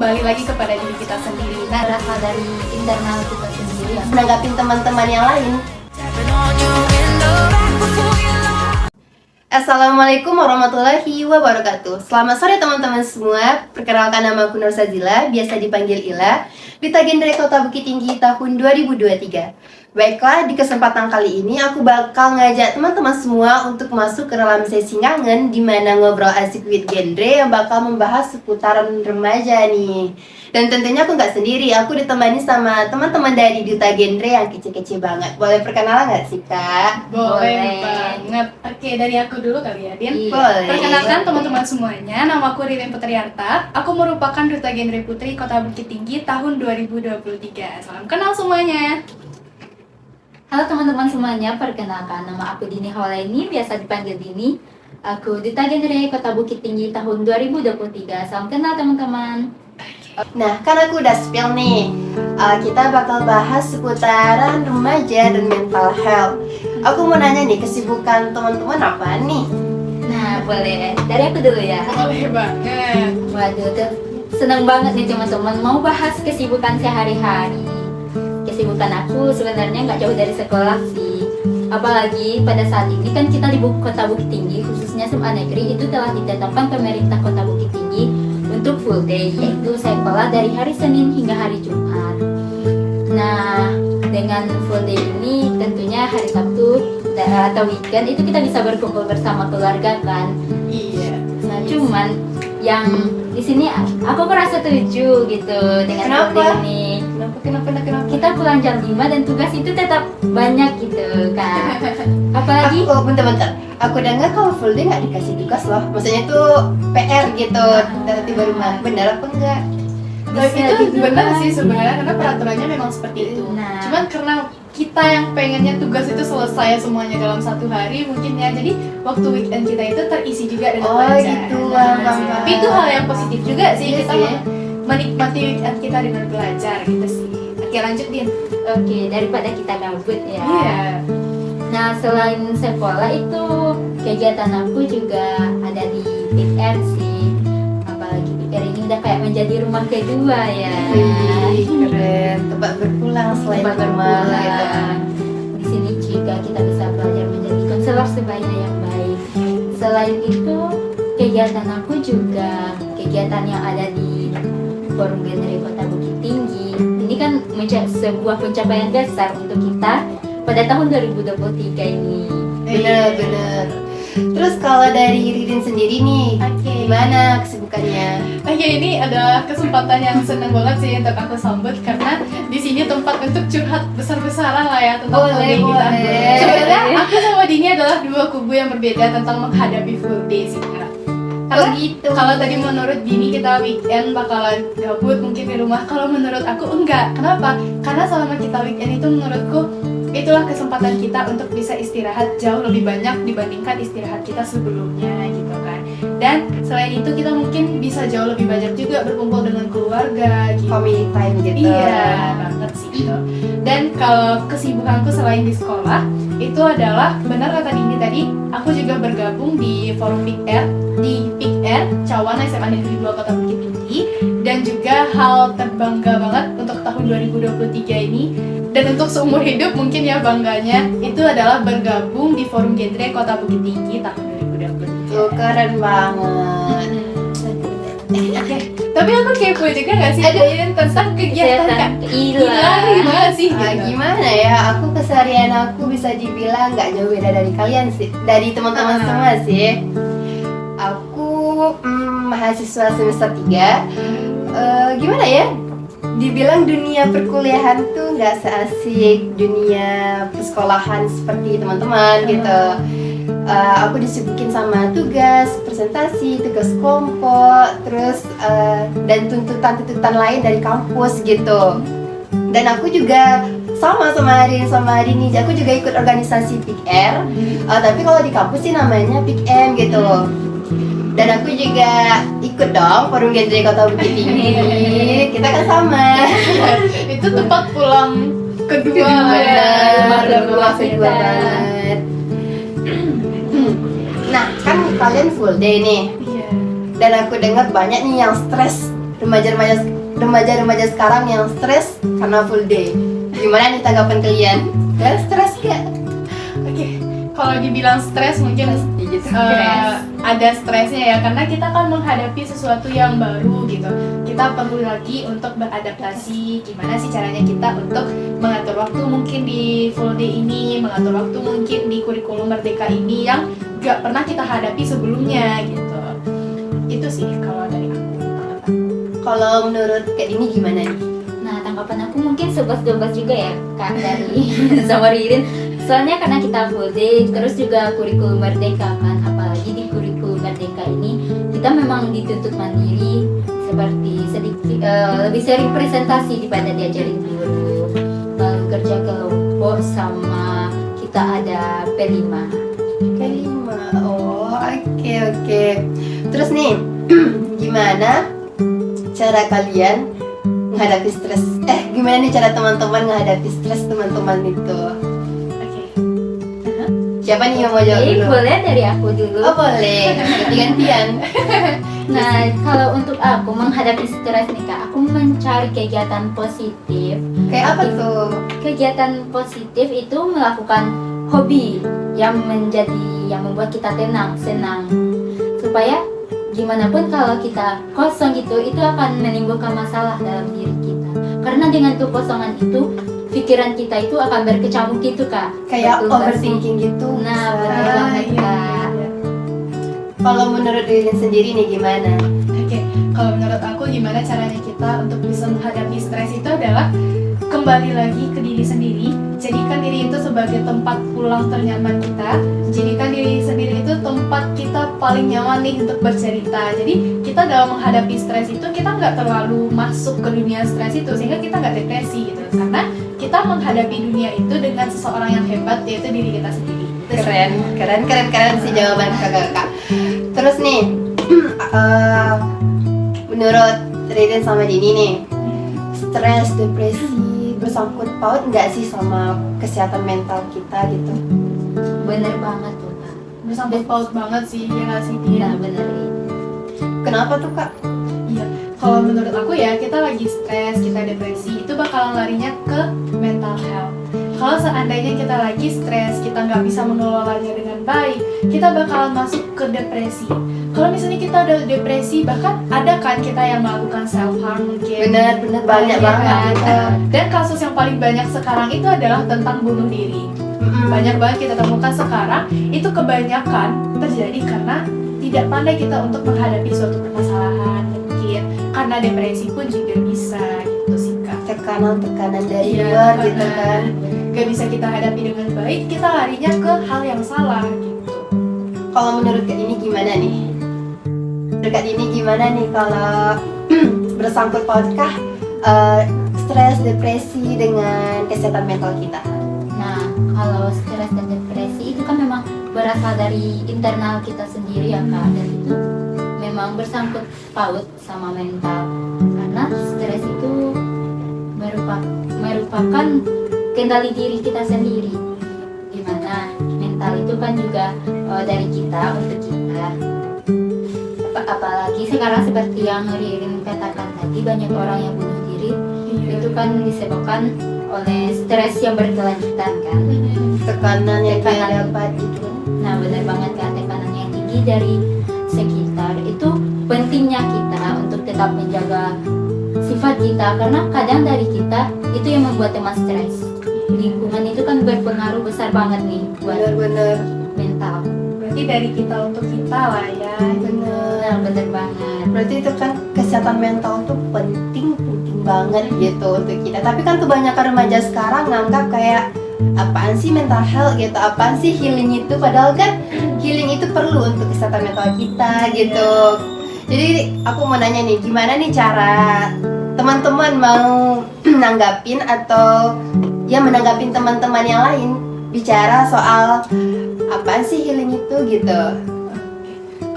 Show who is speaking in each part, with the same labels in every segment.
Speaker 1: kembali lagi kepada diri kita sendiri. Nah,
Speaker 2: berasal dari internal kita sendiri ya.
Speaker 3: Menanggapin teman-teman yang lain. Assalamualaikum warahmatullahi wabarakatuh. Selamat sore teman-teman semua. Perkenalkan, nama aku Nur Sazila, biasa dipanggil Ila, Duta Genre Kota Bukit Tinggi tahun 2023. Baiklah, di kesempatan kali ini aku bakal ngajak teman-teman semua untuk masuk ke dalam sesi ngangen, di mana ngobrol asik with genre yang bakal membahas seputaran remaja nih. Dan tentunya aku nggak sendiri, aku ditemani sama teman-teman dari Duta Genre yang kece-kece banget. Boleh perkenalan nggak sih, Kak?
Speaker 1: boleh banget. Oke, dari aku dulu kali ya, Din.
Speaker 2: Iya.
Speaker 3: Boleh.
Speaker 1: Perkenalkan teman-teman semuanya, nama aku Ririn Putriarta. Aku merupakan Duta Genre Putri Kota Bukit Tinggi tahun 2023. Salam kenal semuanya.
Speaker 2: Halo teman-teman semuanya, perkenalkan nama aku Dini Haulaini, biasa dipanggil Dini. Aku Duta Genre Kota Bukit Tinggi tahun 2023. Salam kenal teman-teman.
Speaker 3: Nah, kan aku udah spill nih, kita bakal bahas seputaran remaja dan mental health. Aku mau nanya nih, kesibukan teman-teman apa nih?
Speaker 2: Nah, boleh dari aku dulu ya.
Speaker 1: Boleh banget.
Speaker 2: Waduh, seneng banget nih teman-teman mau bahas kesibukan sehari-hari. Kesibukan aku sebenarnya nggak jauh dari sekolah sih. Apalagi pada saat ini kan kita di Kota Bukit Tinggi, khususnya SMA Negeri, itu telah ditetapkan pemerintah Kota Bukit Tinggi untuk full day, yaitu sekolah dari hari Senin hingga hari Jumat. Nah, dengan full day ini tentunya hari Sabtu atau weekend itu kita bisa berkumpul bersama keluarga kan.
Speaker 1: Iya.
Speaker 2: Nah, cuman yang di sini aku merasa setuju gitu dengan full day ini.
Speaker 1: Kenapa?
Speaker 2: Kita pulang jam 5 dan tugas itu tetap banyak gitu kan. Apalagi
Speaker 3: Bentar. Aku dengar kalau full day nggak dikasih tugas loh. Maksudnya tuh PR gitu, nanti baru benar apa enggak?
Speaker 1: Tapi itu benar sih sebenarnya, karena peraturannya memang seperti itu.
Speaker 2: Nah.
Speaker 1: Cuman karena kita yang pengennya tugas itu selesai semuanya dalam satu hari mungkin ya, jadi waktu weekend kita itu terisi juga dengan belajar.
Speaker 3: Gitu,
Speaker 1: Nah, tapi itu hal yang positif juga sih,
Speaker 3: Iya
Speaker 1: kita
Speaker 3: sih.
Speaker 1: menikmati weekend kita dengan belajar gitu sih. Oke, lanjut Din.
Speaker 2: oke, daripada kita gabut ya.
Speaker 1: Iya.
Speaker 2: Nah, selain sekolah itu kegiatan aku juga ada di Big R sih. Apalagi Big R ini udah kayak menjadi rumah kedua ya.
Speaker 3: Wih, keren. Tempat berpulang selain
Speaker 2: Tempat
Speaker 3: rumah gitu.
Speaker 2: berpulang. Di sini juga kita bisa belajar menjadi konselor sebaya yang baik. Selain itu, kegiatan aku juga kegiatan yang ada di Forum Genre Kota Bukit Tinggi. Ini kan sebuah pencapaian besar untuk kita pada tahun 2023 ini.
Speaker 3: Bener. Terus kalau dari Ririn sendiri nih,
Speaker 1: Oke.
Speaker 3: gimana kesibukannya?
Speaker 1: Oke, ini adalah kesempatan yang senang banget sih untuk aku sambut, karena di sini tempat untuk curhat besar-besaran lah ya tentang full day kita.
Speaker 3: Boleh.
Speaker 1: Sebenarnya aku sama Dini adalah dua kubu yang berbeda tentang menghadapi full day sih Kak. Kalau
Speaker 3: gitu.
Speaker 1: Kalau tadi menurut Dini kita weekend bakalan gabut mungkin di rumah. Kalau menurut aku enggak. Kenapa? Karena selama kita weekend itu menurutku itulah kesempatan kita untuk bisa istirahat jauh lebih banyak dibandingkan istirahat kita sebelumnya gitu kan. Dan selain itu kita mungkin bisa jauh lebih banyak juga berkumpul dengan keluarga gitu.
Speaker 3: Family time gitu.
Speaker 1: Iya banget sih gitu. Dan kalau kesibukanku selain di sekolah itu adalah, benar kata Dini tadi, aku juga bergabung di forum PIKR di PIKR Cawana SMA Negeri 2 Kota Bukit Tinggi. Dan juga hal terbangga banget untuk tahun 2023 ini dan untuk seumur hidup mungkin ya bangganya, itu adalah bergabung di Forum Genre Kota Bukit Tinggi tahun 2023.
Speaker 3: Tuh, keren banget.
Speaker 1: Oke, tapi aku kepo juga gak sih Din, tentang kegiatan Kak
Speaker 2: Ila.
Speaker 1: gimana sih gitu?
Speaker 3: Gimana ya? Aku keseharian aku bisa dibilang nggak jauh beda dari kalian sih, dari teman-teman semua sih. Aku mahasiswa semester 3. Gimana ya? Dibilang dunia perkuliahan tuh nggak seasik dunia persekolahan seperti teman-teman gitu. Aku disibukin sama tugas, presentasi, tugas kelompok, terus dan tuntutan-tuntutan lain dari kampus gitu. Dan aku juga sama hari ini, aku juga ikut organisasi PIKR. Tapi kalau di kampus sih namanya PIKM gitu. Dan aku juga ikut dong Forum Genre Kota Bukit Tinggi. Kita kan sama.
Speaker 1: Itu tempat pulang kedua
Speaker 3: Benar,
Speaker 1: pulang
Speaker 3: kedua banget. Nah, kan kalian full day nih.
Speaker 1: Iya.
Speaker 3: Dan aku dengar banyak nih yang stres, remaja-remaja remaja-remaja sekarang yang stres karena full day. Gimana nih tanggapan kalian? Dan stres gak?
Speaker 1: Oke, kalau dibilang stres mungkin
Speaker 3: Gitu.
Speaker 1: ada stresnya ya, karena kita kan menghadapi sesuatu yang baru gitu. Kita perlu lagi untuk beradaptasi. Gimana sih caranya kita untuk mengatur waktu mungkin di full day ini, mengatur waktu mungkin di kurikulum Merdeka ini yang gak pernah kita hadapi sebelumnya gitu. Itu sih kalau dari aku.
Speaker 3: Kalau menurut Kak Dini gimana nih?
Speaker 2: Nah, tanggapan aku mungkin 11-12 juga ya Kak dari sama Ririn. Soalnya karena kita full day, terus juga kurikulum Merdeka kan, apalagi di kurikulum Merdeka ini kita memang dituntut mandiri, seperti sedikit lebih sering presentasi daripada diajarin guru, lalu kerja kelompok, sama kita ada P5.
Speaker 3: Kelima. Oh, oke. Terus nih, gimana cara kalian menghadapi stres? Gimana nih cara teman-teman menghadapi stres teman-teman itu?
Speaker 1: Oke.
Speaker 3: Siapa nih yang mau jawab
Speaker 2: Jadi
Speaker 3: dulu?
Speaker 2: boleh dari aku dulu.
Speaker 3: Oh boleh, ganti-gantian.
Speaker 2: Nah, kalau untuk aku menghadapi stres nih Kak, aku mencari kegiatan positif.
Speaker 3: Kayak apa tuh?
Speaker 2: Kegiatan positif itu melakukan hobi yang membuat kita senang. Supaya gimana pun kalau kita kosong gitu, itu akan menimbulkan masalah dalam diri kita. Karena dengan kekosongan itu, pikiran kita itu akan berkecamuk gitu Kak.
Speaker 3: Kayak
Speaker 2: Betul nggak sih?
Speaker 3: overthinking gitu.
Speaker 2: Nah,
Speaker 3: bisa.
Speaker 2: benar banget Kak.
Speaker 3: Kalau menurut Ririn sendiri nih gimana?
Speaker 1: Oke, kalau menurut aku gimana caranya kita untuk bisa menghadapi stres itu adalah kembali lagi ke diri sendiri. Jadikan diri itu sebagai tempat pulang ternyaman kita. Jadikan diri sendiri itu tempat kita paling nyaman nih untuk bercerita. Jadi kita dalam menghadapi stres itu kita nggak terlalu masuk ke dunia stres itu, sehingga kita nggak depresi gitu. Karena kita menghadapi dunia itu dengan seseorang yang hebat, yaitu diri kita sendiri. Itu sih.
Speaker 3: Keren sih jawaban kakak. Terus nih, menurut Ririn sama Dini nih, stres, depresi bersangkut paut nggak sih sama kesehatan mental kita gitu?
Speaker 2: Bener banget tuh Kak.
Speaker 1: Bersangkut paut banget sih, ya nggak sih Din?
Speaker 2: Nah, bener.
Speaker 3: Kenapa tuh Kak?
Speaker 1: Iya, kalau menurut aku ya, kita lagi stres, kita depresi, itu bakalan larinya ke mental health. Kalau seandainya kita lagi stres, kita nggak bisa mengelolanya dengan baik, kita bakalan masuk ke depresi. Kalau misalnya kita ada depresi, bahkan ada kan kita yang melakukan self harm mungkin.
Speaker 3: Bener banyak
Speaker 1: Iya
Speaker 3: banget.
Speaker 1: kan? Dan kasus yang paling banyak sekarang itu adalah tentang bunuh diri. Banyak banget kita temukan sekarang, itu kebanyakan terjadi karena tidak pandai kita untuk menghadapi suatu permasalahan mungkin. Karena depresi pun juga bisa gitu sih Kak.
Speaker 3: Tekanan dari
Speaker 1: Iya,
Speaker 3: luar gitu kan.
Speaker 1: Gak bisa kita hadapi dengan baik, kita larinya ke hal yang salah gitu.
Speaker 3: Kalau menurut Kak Dini gimana nih? Menurut Kak Dini gimana nih kalau bersangkut pautkah stres, depresi dengan kesehatan mental kita?
Speaker 2: Nah, kalau stres dan depresi itu kan memang berasal dari internal kita sendiri ya Kak, dan itu memang bersangkut paut sama mental. Karena stres itu merupakan kendali diri kita sendiri. Dimana mental itu kan juga dari kita untuk kita. Apalagi sekarang seperti yang Ririn katakan tadi, banyak orang yang bunuh diri. Itu kan disebabkan oleh stres yang berkelanjutan kan.
Speaker 3: Tekanan yang kita
Speaker 2: Tekanan.
Speaker 3: dapat gitu.
Speaker 2: Nah, benar banget Kak, tekanan yang tinggi dari sekitar. Itu pentingnya kita untuk tetap menjaga sifat kita, karena kadang dari kita itu yang membuat teman stres. Lingkungan itu kan berpengaruh besar banget nih buat
Speaker 3: Bener-bener.
Speaker 2: mental.
Speaker 1: Berarti dari kita untuk kita lah ya.
Speaker 2: Nah, bener banget.
Speaker 3: Berarti itu kan kesehatan mental tuh penting banget gitu untuk kita. Tapi kan kebanyakan remaja sekarang nganggap kayak apaan sih mental health gitu, apaan sih healing itu, padahal kan healing itu perlu untuk kesehatan mental kita gitu. Jadi aku mau nanya nih, gimana nih cara teman-teman mau nanggapin atau ya menanggapin teman-teman yang lain bicara soal apaan sih healing itu gitu.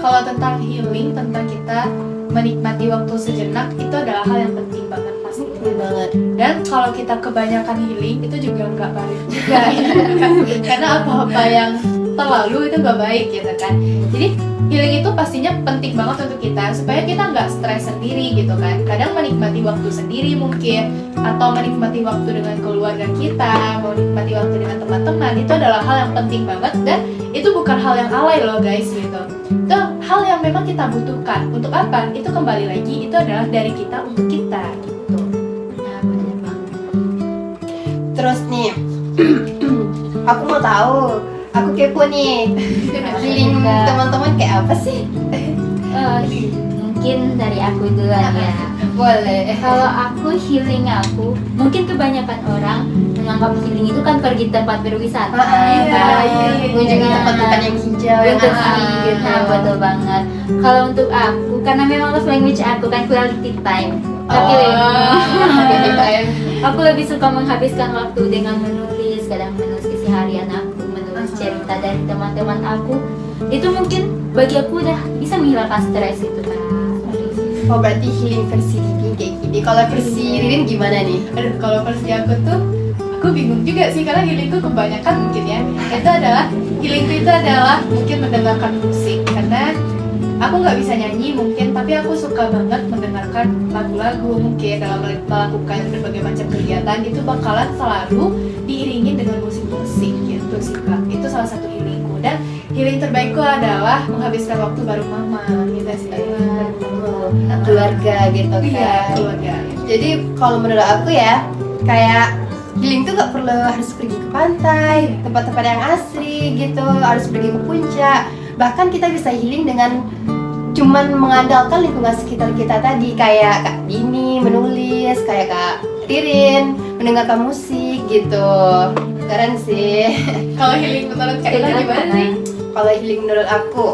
Speaker 1: Kalau tentang healing, tentang kita menikmati waktu sejenak, itu adalah hal yang penting banget pasti.
Speaker 3: Betul banget.
Speaker 1: Dan kalau kita kebanyakan healing, itu juga nggak baik juga ya kan? Karena apa-apa yang terlalu itu nggak baik gitu kan. Jadi healing itu pastinya penting banget untuk kita supaya kita nggak stres sendiri gitu kan. Kadang menikmati waktu sendiri mungkin, atau menikmati waktu dengan keluarga kita, menikmati waktu dengan teman-teman, itu adalah hal yang penting banget, dan itu bukan hal yang alay loh guys gitu. Itu hal yang memang kita butuhkan. Untuk apa? Itu kembali lagi, itu adalah dari kita untuk kita gitu.
Speaker 2: Nah, benar banget.
Speaker 3: Terus nih, aku mau tahu, aku kepo nih, healing teman-teman kayak apa sih?
Speaker 2: Mungkin dari aku duluan ya.
Speaker 3: Boleh.
Speaker 2: Kalau aku healing aku, mungkin kebanyakan orang menganggap healing itu kan pergi tempat berwisata,
Speaker 3: Mengunjungi tempat-tempat yang hijau, yang
Speaker 2: betul
Speaker 3: asri
Speaker 2: sih,
Speaker 3: gitu.
Speaker 2: nah, betul banget. Kalau untuk aku, karena memang love language aku kan quality time, tapi aku lebih suka menghabiskan waktu dengan menulis, kadang menulis keseharian aku, menulis cerita dari teman-teman aku. Itu mungkin bagi aku udah bisa menghilangkan stres itu kan.
Speaker 3: Oh berarti healing versi Ririn kayak gini. Kalau versi Ririn gimana nih?
Speaker 1: Aduh, kalau versi aku tuh, aku bingung juga sih karena healingku kebanyakan mungkin ya. Healingku itu adalah mungkin mendengarkan musik, karena aku nggak bisa nyanyi mungkin, tapi aku suka banget mendengarkan lagu-lagu mungkin dalam melakukan berbagai macam kegiatan itu bakalan selalu diiringi dengan musik-musik gitu sih Kak. Itu salah satu healingku, dan healing terbaikku adalah menghabiskan waktu bareng mama gitu sih.
Speaker 3: Keluarga gitu kan.
Speaker 1: Iya, keluarga.
Speaker 3: Jadi kalau menurut aku ya, kayak healing tuh gak perlu harus pergi ke pantai, tempat-tempat yang asri gitu, harus pergi ke puncak. Bahkan kita bisa healing dengan cuman mengandalkan lingkungan sekitar kita tadi, kayak Kak Dini menulis, kayak Kak Ririn mendengarkan musik gitu. Keren sih.
Speaker 1: Kalau healing menurut Kak Ila gimana sih?
Speaker 3: Kalau healing menurut aku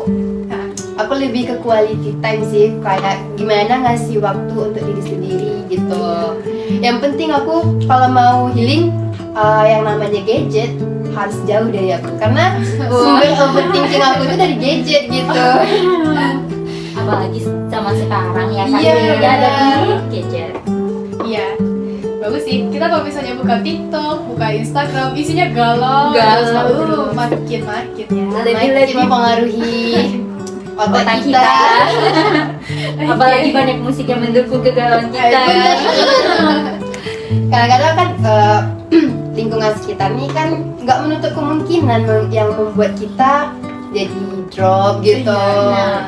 Speaker 3: lebih ke quality time sih, kayak gimana ngasih waktu untuk diri sendiri gitu. Yang penting aku kalau mau healing, yang namanya gadget harus jauh dari aku, karena sumber overthinking aku itu dari gadget gitu.
Speaker 2: Apalagi sama sekarang ya kan,
Speaker 3: Iya,
Speaker 2: ya ada
Speaker 3: benar.
Speaker 2: gadget.
Speaker 1: Iya, bagus sih. Kita kalau misalnya buka TikTok, buka Instagram, isinya galau,
Speaker 2: Galau.
Speaker 1: terus makin ya.
Speaker 3: Lebih mempengaruhi otak
Speaker 2: Otak
Speaker 3: kita.
Speaker 2: Apalagi banyak musik yang mendukung kegalauan kita.
Speaker 3: Kadang-kadang kan lingkungan sekitar nih kan nggak menutup kemungkinan yang membuat kita jadi drop gitu.
Speaker 1: Iya.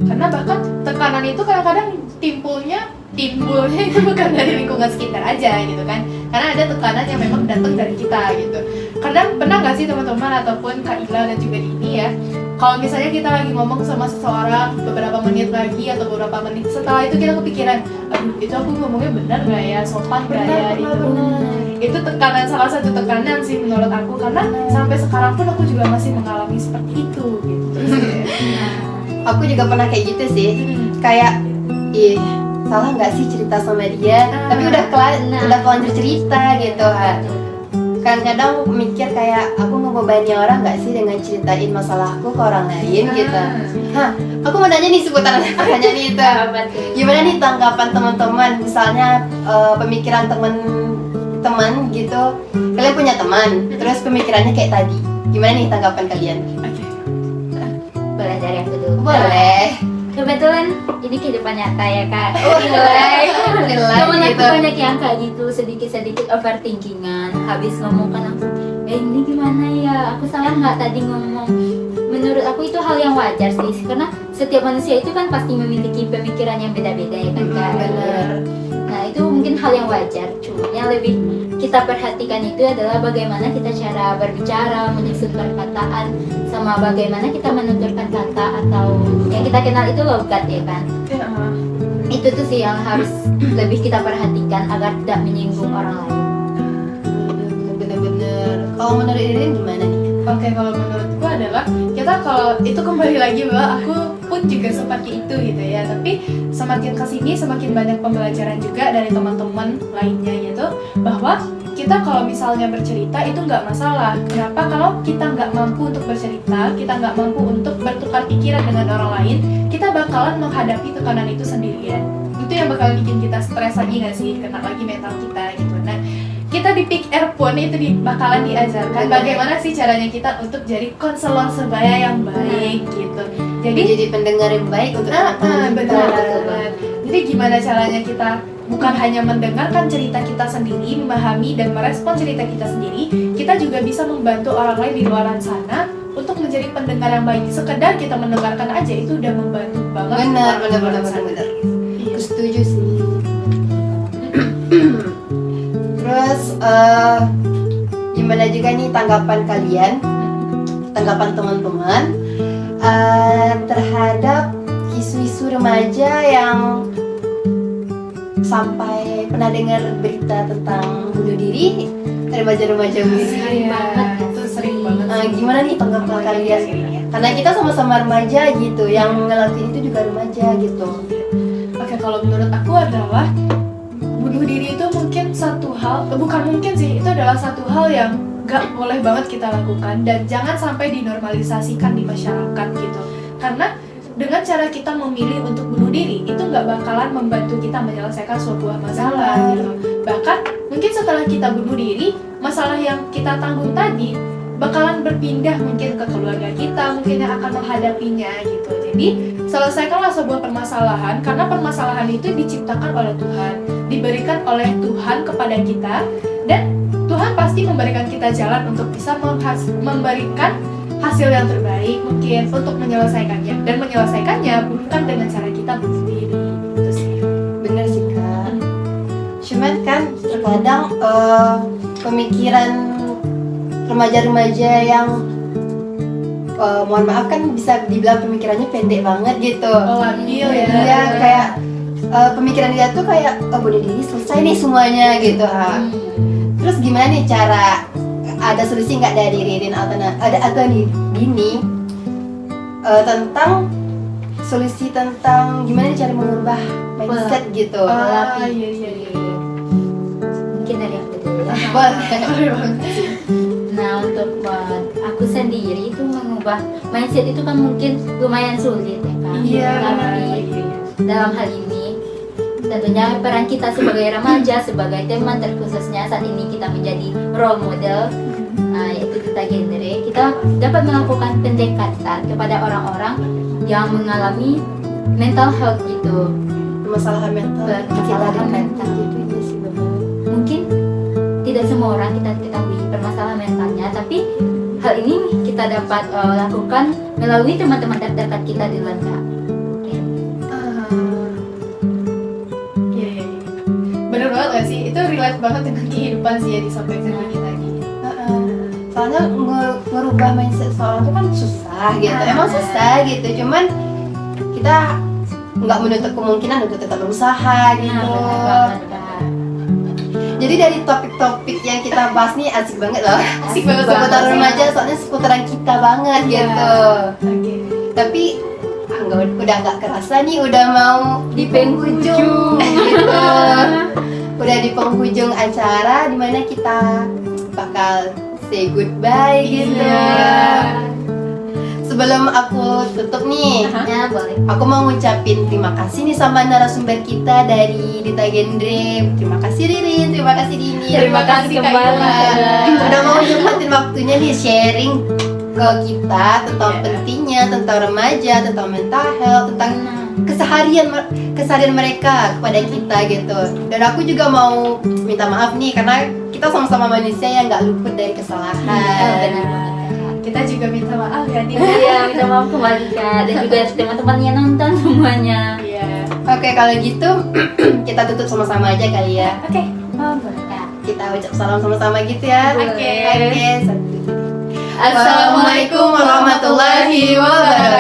Speaker 1: Karena bahkan tekanan itu kadang-kadang timbulnya itu bukan dari lingkungan sekitar aja gitu kan, karena ada tekanan yang memang datang dari kita gitu. Kadang pernah nggak sih teman-teman ataupun Kak Ila dan juga Dini ya, kalau misalnya kita lagi ngomong sama seseorang beberapa menit lagi atau beberapa menit setelah itu kita kepikiran, aduh itu aku ngomongnya benar nggak ya, sopan nggak ya gitu. Itu tekanan, salah satu tekanan sih menurut aku, karena sampai sekarang pun aku juga masih mengalami seperti itu gitu.
Speaker 3: Aku juga pernah kayak gitu sih, kayak salah nggak sih cerita sama dia, tapi udah kelanjur cerita gitu kan. Kadang-kadang mikir kayak aku ngebebani orang nggak sih dengan ceritain masalahku ke orang lain gitu. Aku mau nanya nih seputar pertanyaan itu. Gimana nih tanggapan teman-teman, misalnya pemikiran teman-teman gitu, kalian punya teman, terus pemikirannya kayak tadi, gimana nih tanggapan kalian?
Speaker 2: Boleh dari aku dulu.
Speaker 3: Boleh.
Speaker 2: Kebetulan ini kehidupan nyata ya kak.
Speaker 3: Alhamdulillah
Speaker 2: Temen aku
Speaker 3: gitu.
Speaker 2: banyak yang kayak gitu, sedikit-sedikit overthinkingan. Habis ngomong kan langsung, ini gimana ya? Aku salah nggak tadi ngomong? Menurut aku itu hal yang wajar sih, karena setiap manusia itu kan pasti memiliki pemikiran yang beda-beda ya kan kak.
Speaker 3: Bener.
Speaker 2: Nah itu mungkin hal yang wajar. Cuma yang lebih kita perhatikan itu adalah bagaimana kita cara berbicara, menyusun perkataan, sama bagaimana kita menuturkan kata atau yang kita kenal itu logat ya kan. Itu tuh sih yang harus lebih kita perhatikan agar tidak menyinggung orang lain.
Speaker 3: Bener-bener. Kalau menurut Irin gimana nih?
Speaker 1: Oke, kalau menurutku adalah kita kalau itu kembali lagi bahwa aku pun juga seperti itu gitu ya. Tapi semakin kesini semakin banyak pembelajaran juga dari teman-teman lainnya gitu, bahwa kita kalau misalnya bercerita itu nggak masalah. Kenapa? Kalau kita nggak mampu untuk bercerita, kita nggak mampu untuk bertukar pikiran dengan orang lain, kita bakalan menghadapi tekanan itu sendirian. Itu yang bakal bikin kita stres lagi nggak sih? Kena lagi mental kita gitu. Nah, kita di Pick Air pun itu bakalan diajarkan bagaimana sih caranya kita untuk jadi konselor sebaya yang baik gitu.
Speaker 3: jadi pendengar yang baik untuk teman-teman kita.
Speaker 1: benar. Jadi gimana caranya kita bukan hanya mendengarkan cerita kita sendiri, memahami dan merespon cerita kita sendiri, kita juga bisa membantu orang lain di luar sana untuk menjadi pendengar yang baik. Sekedar kita mendengarkan aja itu udah membantu banget.
Speaker 3: Benar.
Speaker 1: Iya.
Speaker 3: Aku setuju sih. Terus gimana juga nih tanggapan kalian, tanggapan teman-teman terhadap isu-isu remaja yang sampai pernah dengar berita tentang bunuh diri, remaja-remaja bunuh diri.
Speaker 1: Itu sering banget.
Speaker 3: Gimana nih tanggapan kalian? Karena kita sama-sama remaja gitu, yang ngelakuin itu juga remaja gitu.
Speaker 1: Oke, kalau menurut aku adalah bunuh diri itu mungkin satu hal, bukan mungkin sih, itu adalah satu hal yang gak boleh banget kita lakukan dan jangan sampai dinormalisasikan di masyarakat gitu. Karena dengan cara kita memilih untuk bunuh diri itu gak bakalan membantu kita menyelesaikan sebuah masalah gitu. Bahkan mungkin setelah kita bunuh diri, masalah yang kita tanggung tadi bakalan berpindah mungkin ke keluarga kita, mungkin yang akan menghadapinya gitu. Jadi selesaikanlah sebuah permasalahan, karena permasalahan itu diciptakan oleh Tuhan, diberikan oleh Tuhan kepada kita, dan Tuhan pasti memberikan kita jalan untuk bisa memberikan hasil yang terbaik mungkin untuk menyelesaikannya, dan menyelesaikannya bukan dengan cara kita bunuh diri gitu sih.
Speaker 3: Bener sih Kak. Cuman kan terkadang pemikiran remaja-remaja yang mohon maaf kan bisa dibilang pemikirannya pendek banget gitu.
Speaker 1: Labil ya.
Speaker 3: Iya, kayak pemikiran dia tuh kayak bunuh diri selesai nih semuanya gitu. Terus gimana nih cara, ada solusi nggak dari Ririn atau nih Dini tentang solusi tentang gimana nih cara mengubah mindset gitu?
Speaker 1: Iya.
Speaker 2: Mungkin dari aku dulu ya.
Speaker 3: Boleh.
Speaker 2: Nah, untuk aku sendiri itu mengubah mindset itu kan mungkin lumayan sulit ya kan.
Speaker 1: Iya.
Speaker 2: Tapi dalam hal ini tentunya peran kita sebagai remaja, sebagai teman, terkhususnya saat ini kita menjadi role model, yaitu Duta Genre, kita dapat melakukan pendekatan kepada orang-orang yang mengalami mental health gitu.
Speaker 3: Permasalahan mental
Speaker 2: Permasalahan mental
Speaker 3: gitu ya sih benar.
Speaker 2: Mungkin tidak semua orang kita ketahui permasalahan mentalnya, tapi hal ini kita dapat lakukan melalui teman-teman terdekat kita di luar Kak.
Speaker 1: Iya. Bener banget gak sih? Itu relate banget dengan kehidupan sih ya disampaikan Dini tadi.
Speaker 3: Soalnya ngerubah mindset seorang itu kan susah gitu. Emang susah gitu. Cuman kita nggak menutup kemungkinan untuk tetap berusaha gitu.
Speaker 2: Benar banget Kak.
Speaker 3: Jadi dari topik-topik yang kita bahas nih asik banget loh.
Speaker 1: Asik banget.
Speaker 3: Seputar remaja, soalnya seputaran kita banget gitu.
Speaker 1: Oke.
Speaker 3: Tapi udah nggak kerasa nih, udah mau di penghujung gitu. Udah di penghujung acara dimana kita bakal say goodbye gitu.
Speaker 1: Iya.
Speaker 3: Sebelum aku tutup nih,
Speaker 2: Ya boleh.
Speaker 3: aku mau ngucapin terima kasih nih sama narasumber kita dari Duta Genre. Terima kasih Ririn, terima kasih Dini.
Speaker 1: Terima kasih Kak
Speaker 2: kembali.
Speaker 1: Ila.
Speaker 3: Udah mau nyempetin waktunya nih sharing ke kita tentang pentingnya, tentang remaja, tentang mental health, tentang keseharian mereka kepada kita gitu. Dan aku juga mau minta maaf nih karena kita sama-sama manusia yang nggak luput dari kesalahan.
Speaker 2: Benar banget.
Speaker 1: Kita juga minta maaf ya Dini.
Speaker 2: Iya, minta maaf kembali Kak, dan juga teman-teman yang nonton semuanya.
Speaker 1: Iya.
Speaker 3: Oke, kalau gitu kita tutup sama-sama aja kali ya.
Speaker 1: Oke.
Speaker 2: Oh, boleh Kak.
Speaker 3: Kita ucap salam sama-sama gitu ya.
Speaker 1: Oke.
Speaker 3: Oke, satu.
Speaker 1: Assalamualaikum warahmatullahi wabarakatuh.